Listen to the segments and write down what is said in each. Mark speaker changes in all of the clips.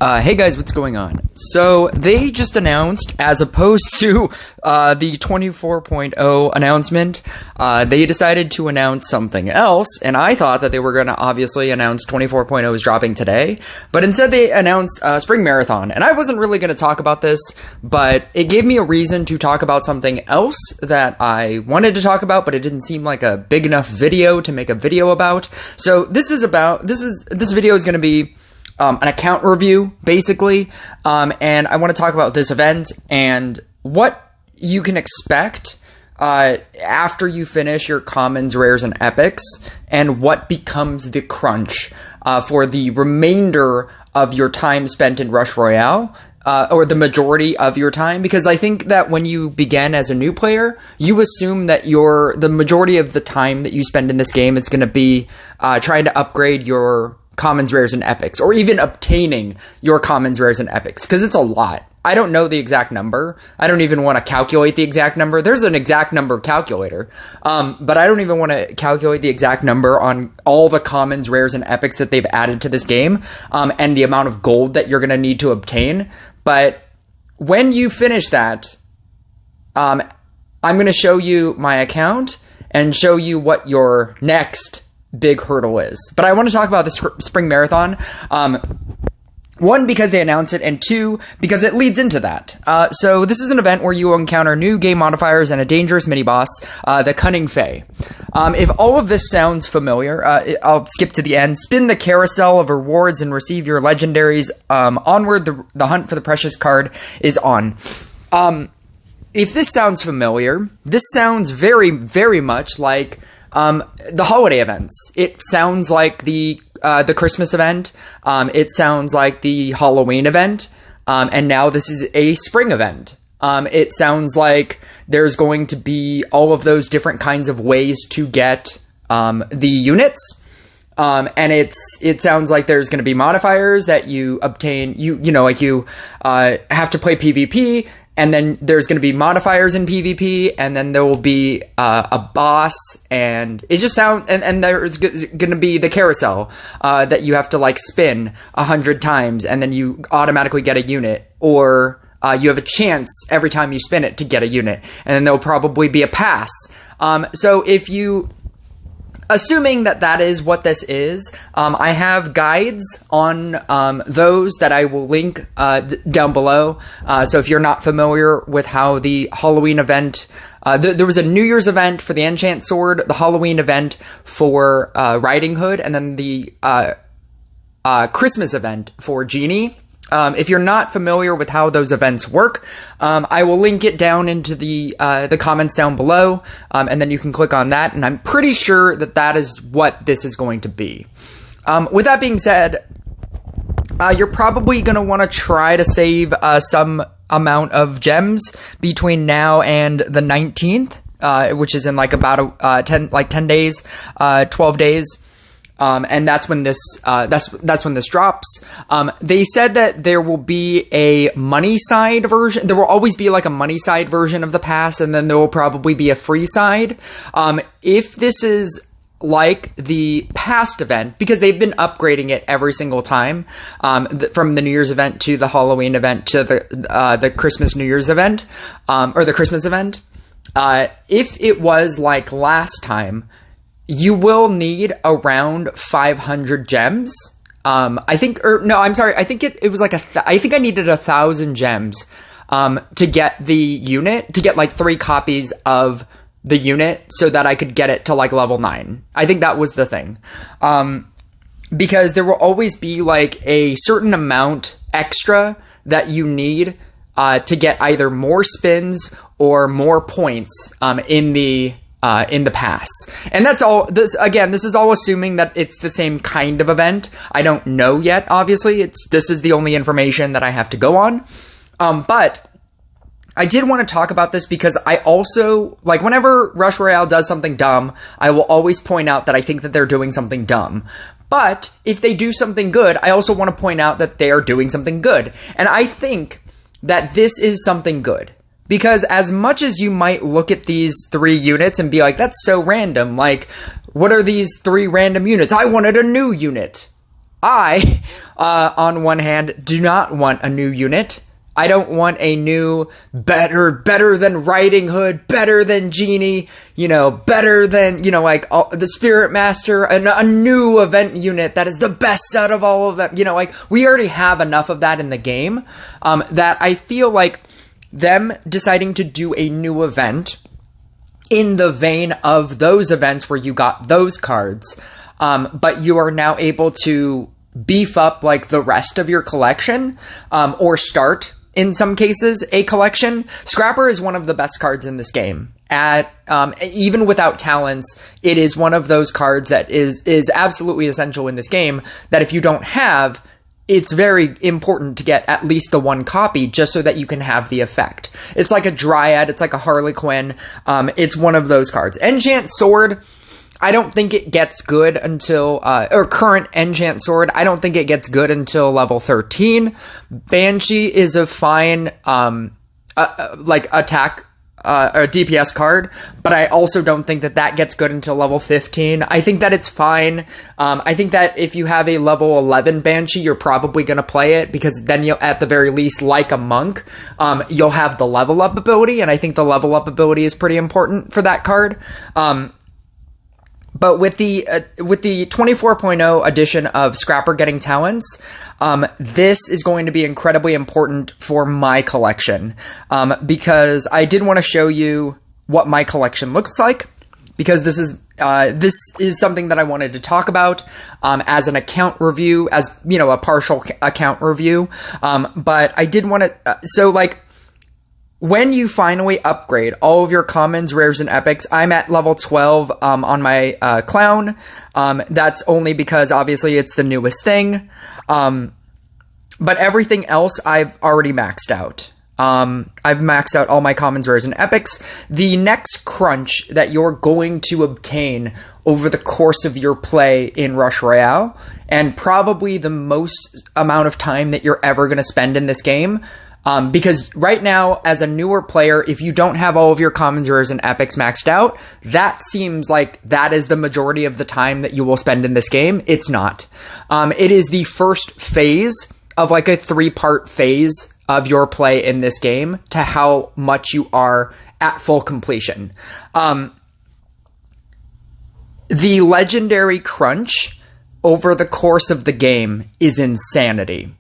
Speaker 1: Hey guys, what's going on? So, they just announced, as opposed to the 24.0 announcement, they decided to announce something else, and I thought that they were going to obviously announce 24.0 is dropping today, but instead they announced Spring Marathon, and I wasn't really going to talk about this, but it gave me a reason to talk about something else that I wanted to talk about, but it didn't seem like a big enough video to make a video about. So, this video is going to be an account review, basically, and I want to talk about this event and what you can expect after you finish your commons, rares, and epics, and what becomes the crunch for the remainder of your time spent in Rush Royale, or the majority of your time, because I think that when you begin as a new player, you assume that the majority of the time that you spend in this game, it's going to be trying to upgrade your commons, rares, and epics, or even obtaining your commons, rares, and epics, because it's a lot. I don't know the exact number. I don't even want to calculate the exact number. There's an exact number calculator, but I don't even want to calculate the exact number on all the commons, rares, and epics that they've added to this game, and the amount of gold that you're going to need to obtain. But when you finish that, I'm going to show you my account and show you what your next big hurdle is. But I want to talk about the Spring Marathon. One, because they announced it, and two, because it leads into that. So this is an event where you will encounter new game modifiers and a dangerous mini-boss, the Cunning Fae. If all of this sounds familiar, I'll skip to the end. Spin the carousel of rewards and receive your legendaries. Onward, the hunt for the precious card is on. If this sounds familiar, this sounds very, very much like the holiday events. It sounds like the Christmas event. It sounds like the Halloween event. And now this is a spring event. It sounds like there's going to be all of those different kinds of ways to get the units. And it sounds like there's going to be modifiers that you obtain. You have to play PvP. And then there's going to be modifiers in PvP, and then there will be a boss, and it just sounds, and there's going to be the carousel that you have to like spin 100 times, and then you automatically get a unit, or you have a chance every time you spin it to get a unit, and then there'll probably be a pass. So if you... Assuming that is what this is, I have guides on those that I will link down below. So if you're not familiar with how the Halloween event, there was a New Year's event for the Enchant Sword, the Halloween event for Riding Hood, and then the Christmas event for Genie. If you're not familiar with how those events work, I will link it down into the comments down below, and then you can click on that, and I'm pretty sure that is what this is going to be. With that being said, you're probably going to want to try to save some amount of gems between now and the 19th, which is in like about 10 days, 12 days. And that's when this drops. They said that there will be a money side version. There will always be like a money side version of the pass, and then there will probably be a free side. If this is like the past event, because they've been upgrading it every single time, from the New Year's event to the Halloween event to the Christmas New Year's event, or the Christmas event. If it was like last time, you will need around 500 gems. I think it was like I think I needed 1,000 gems, to get the unit, to get like 3 copies of the unit so that I could get it to like level 9. I think that was the thing. Because there will always be like a certain amount extra that you need, to get either more spins or more points, in the pass. And that's all. This is all assuming that it's the same kind of event. I don't know yet, obviously. This is the only information that I have to go on. But I did want to talk about this because I also, like, whenever Rush Royale does something dumb, I will always point out that I think that they're doing something dumb. But if they do something good, I also want to point out that they are doing something good. And I think that this is something good. Because as much as you might look at these 3 units and be like, that's so random, like, what are these 3 random units? I wanted a new unit. I, on one hand, do not want a new unit. I don't want a new, better than Riding Hood, better than Genie, better than, the Spirit Master, a new event unit that is the best out of all of them. We already have enough of that in the game, that I feel like them deciding to do a new event in the vein of those events where you got those cards, but you are now able to beef up like the rest of your collection, or start, in some cases, a collection. Scrapper is one of the best cards in this game. Even without talents, it is one of those cards that is absolutely essential in this game, that if you don't have, it's very important to get at least the one copy just so that you can have the effect. It's like a Dryad, it's like a Harley Quinn, it's one of those cards. Enchant Sword, I don't think it gets good until, or current Enchant Sword, I don't think it gets good until level 13. Banshee is a fine, attack, or DPS card, but I also don't think that gets good until level 15. I think that it's fine. I think that if you have a level 11 Banshee, you're probably going to play it, because then you'll, at the very least, like a monk, you'll have the level up ability, and I think the level up ability is pretty important for that card. But with the 24.0 edition of Scrapper getting talents, this is going to be incredibly important for my collection, because I did want to show you what my collection looks like, because this is something that I wanted to talk about as an account review, as a partial account review. But I did want to when you finally upgrade all of your commons, rares, and epics, I'm at level 12 on my clown. That's only because, obviously, it's the newest thing. But everything else I've already maxed out. I've maxed out all my commons, rares, and epics. The next crunch that you're going to obtain over the course of your play in Rush Royale, and probably the most amount of time that you're ever going to spend in this game, because right now, as a newer player, if you don't have all of your commons, rares, and epics maxed out, that seems like that is the majority of the time that you will spend in this game. It's not. It is the first phase of like a 3-part phase of your play in this game to how much you are at full completion. The legendary crunch over the course of the game is insanity.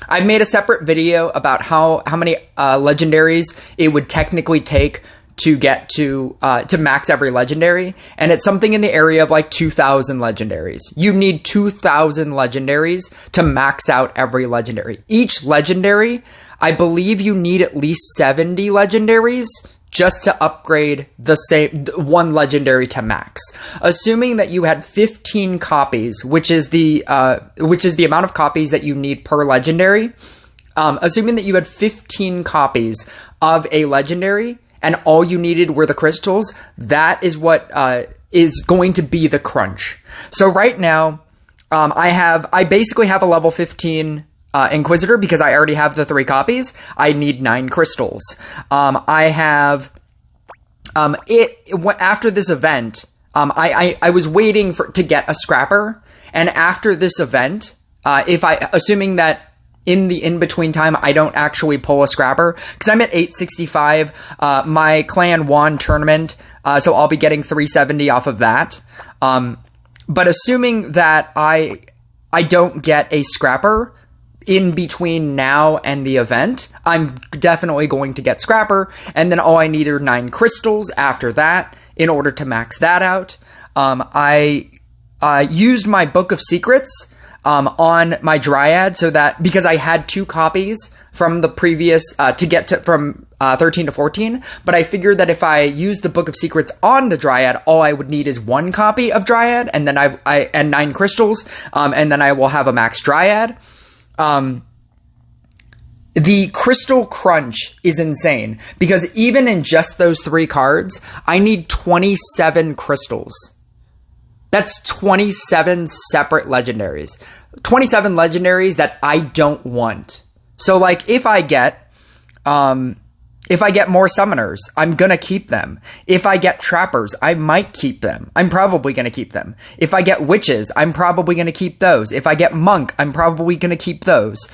Speaker 1: I've made a separate video about how many legendaries it would technically take to get to max every legendary, and it's something in the area of like 2,000 legendaries. You need 2,000 legendaries to max out every legendary. Each legendary, I believe you need at least 70 legendaries just to upgrade the same one legendary to max. Assuming that you had 15 copies, which is the amount of copies that you need per legendary. Assuming that you had 15 copies of a legendary and all you needed were the crystals, that is what is going to be the crunch. So right now, I basically have a level 15 Inquisitor, because I already have the 3 copies. I need 9 crystals. I have after this event, I was waiting to get a Scrapper, and after this event, assuming that in the in-between time I don't actually pull a Scrapper, because I'm at 865, my clan won tournament, so I'll be getting 370 off of that. But assuming that I don't get a Scrapper in between now and the event, I'm definitely going to get Scrapper, and then all I need are 9 crystals after that in order to max that out. I used my Book of Secrets on my Dryad, so that, because I had 2 copies from the previous, to get to from 13 to 14, but I figured that if I use the Book of Secrets on the Dryad, all I would need is 1 copy of Dryad, and then and 9 crystals, and then I will have a max Dryad. The crystal crunch is insane, because even in just those 3 cards, I need 27 crystals. That's 27 separate legendaries. 27 legendaries that I don't want. So, like, if I get, If I get more summoners, I'm gonna keep them. If I get trappers, I might keep them. I'm probably gonna keep them. If I get witches, I'm probably gonna keep those. If I get monk, I'm probably gonna keep those.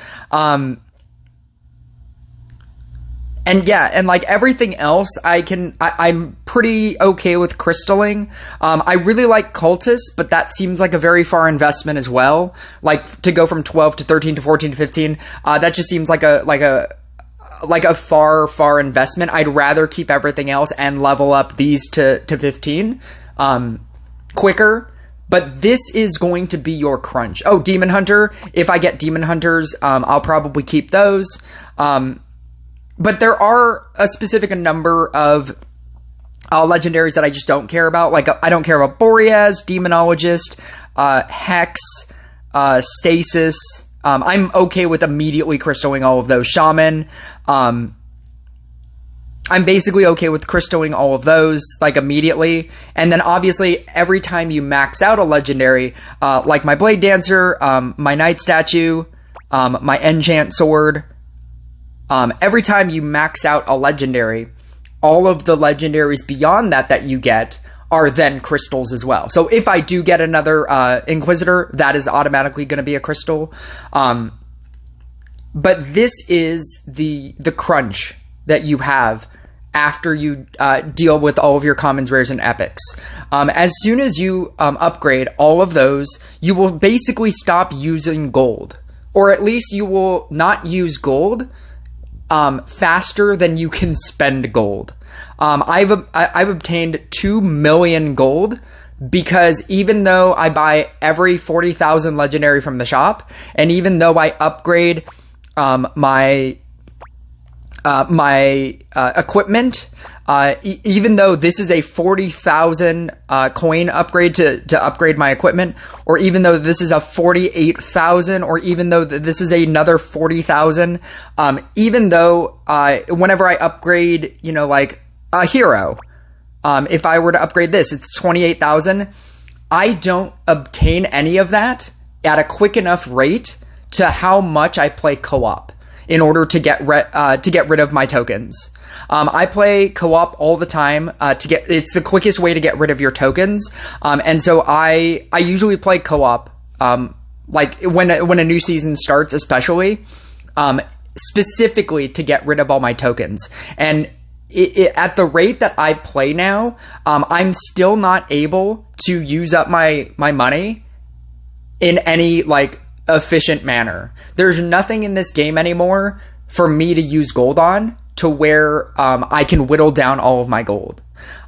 Speaker 1: And yeah, and like everything else, I'm pretty okay with crystalling. I really like cultists, but that seems like a very far investment as well. Like to go from 12 to 13 to 14 to 15, that just seems like a far investment. I'd rather keep everything else and level up these to 15 quicker. But this is going to be your crunch. Oh, Demon Hunter. If I get Demon Hunters, I'll probably keep those. But there are a specific number of legendaries that I just don't care about. Like, I don't care about Boreas, Demonologist, Hex, Stasis. I'm okay with immediately crystalling all of those. Shaman. I'm basically okay with crystalling all of those, like, immediately. And then, obviously, every time you max out a legendary, like my Blade Dancer, my Knight Statue, my Enchant Sword, every time you max out a legendary, all of the legendaries beyond that you get are then crystals as well. So if I do get another Inquisitor, that is automatically going to be a crystal. But this is the crunch that you have after you deal with all of your commons, rares, and epics. As soon as you upgrade all of those, you will basically stop using gold. Or at least you will not use gold faster than you can spend gold. I've obtained 2 million gold because even though I buy every 40,000 legendary from the shop, and even though I upgrade my equipment, even though this is a 40,000 coin upgrade to upgrade my equipment, or even though this is a 48,000, or even though this is another 40,000, even though whenever I upgrade, like a hero, if I were to upgrade this, it's 28,000. I don't obtain any of that at a quick enough rate to how much I play co-op in order to get rid of my tokens. I play co-op all the time it's the quickest way to get rid of your tokens. And so I usually play co-op, like when a new season starts, especially, specifically to get rid of all my tokens. And at the rate that I play now, I'm still not able to use up my money in any like efficient manner. There's nothing in this game anymore for me to use gold on to where I can whittle down all of my gold.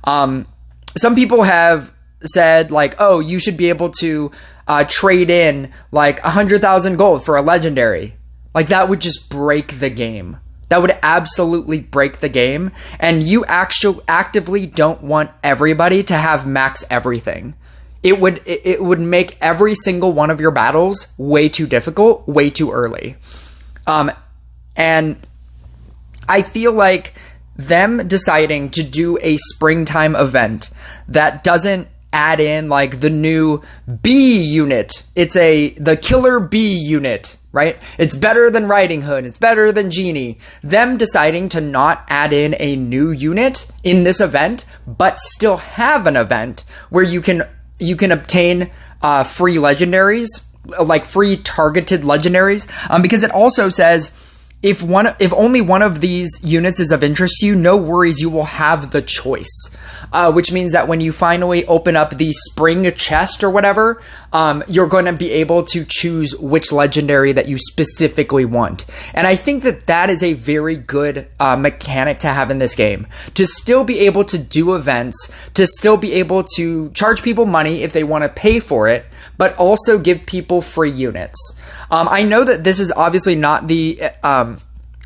Speaker 1: Some people have said like, oh, you should be able to trade in like 100,000 gold for a legendary. Like that would just break the game. That would absolutely break the game. And you actively don't want everybody to have max everything. It would make every single one of your battles way too difficult, way too early. And I feel like them deciding to do a springtime event that doesn't add in like the new B unit. It's the killer B unit, right? It's better than Riding Hood. It's better than Genie. Them deciding to not add in a new unit in this event, but still have an event where you can obtain free legendaries, like free targeted legendaries, because it also says if only one of these units is of interest to you, no worries, you will have the choice. Which means that when you finally open up the spring chest or whatever, you're going to be able to choose which legendary that you specifically want. And I think that is a very good mechanic to have in this game. To still be able to do events, to still be able to charge people money if they want to pay for it, but also give people free units. I know that this is obviously not the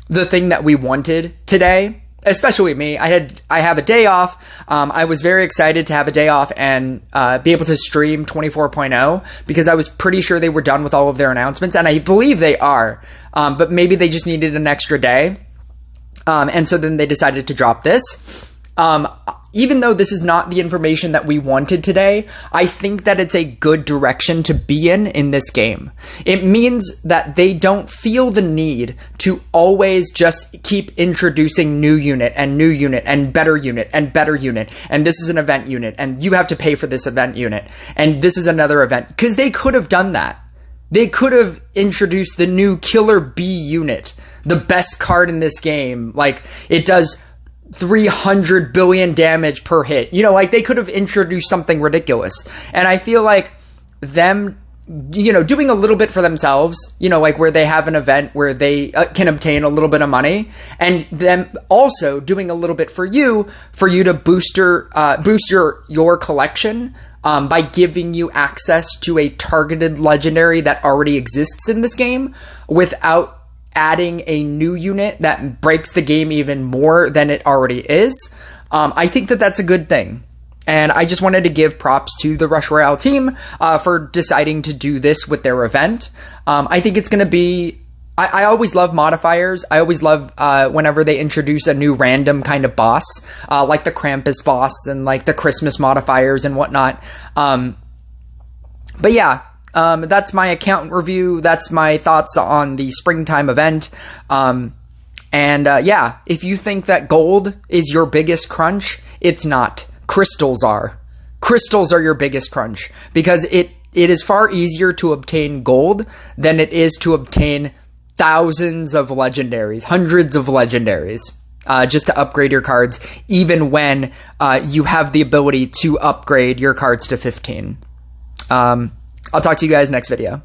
Speaker 1: thing that we wanted today, especially me. I have a day off. I was very excited to have a day off and be able to stream 24.0 because I was pretty sure they were done with all of their announcements, and I believe they are, but maybe they just needed an extra day. And so then they decided to drop this. even though this is not the information that we wanted today, I think that it's a good direction to be in this game. It means that they don't feel the need to always just keep introducing new unit and better unit and better unit. And this is an event unit and you have to pay for this event unit. And this is another event. Because they could have done that. They could have introduced the new Killer B unit, the best card in this game. Like, it does 300 billion damage per hit. You know, like, they could have introduced something ridiculous. And I feel like them, you know, doing a little bit for themselves, you know, like where they have an event where they can obtain a little bit of money, and them also doing a little bit for you to boost your collection by giving you access to a targeted legendary that already exists in this game without adding a new unit that breaks the game even more than it already is. I think that that's a good thing. And I just wanted to give props to the Rush Royale team for deciding to do this with their event. I think it's going to be... I always love modifiers. I always love whenever they introduce a new random kind of boss, like the Krampus boss and like the Christmas modifiers and whatnot. But yeah, that's my account review. That's my thoughts on the springtime event. Yeah, if you think that gold is your biggest crunch, it's not. Crystals are. Crystals are your biggest crunch because it is far easier to obtain gold than it is to obtain thousands of legendaries, hundreds of legendaries, just to upgrade your cards, even when you have the ability to upgrade your cards to 15. I'll talk to you guys next video.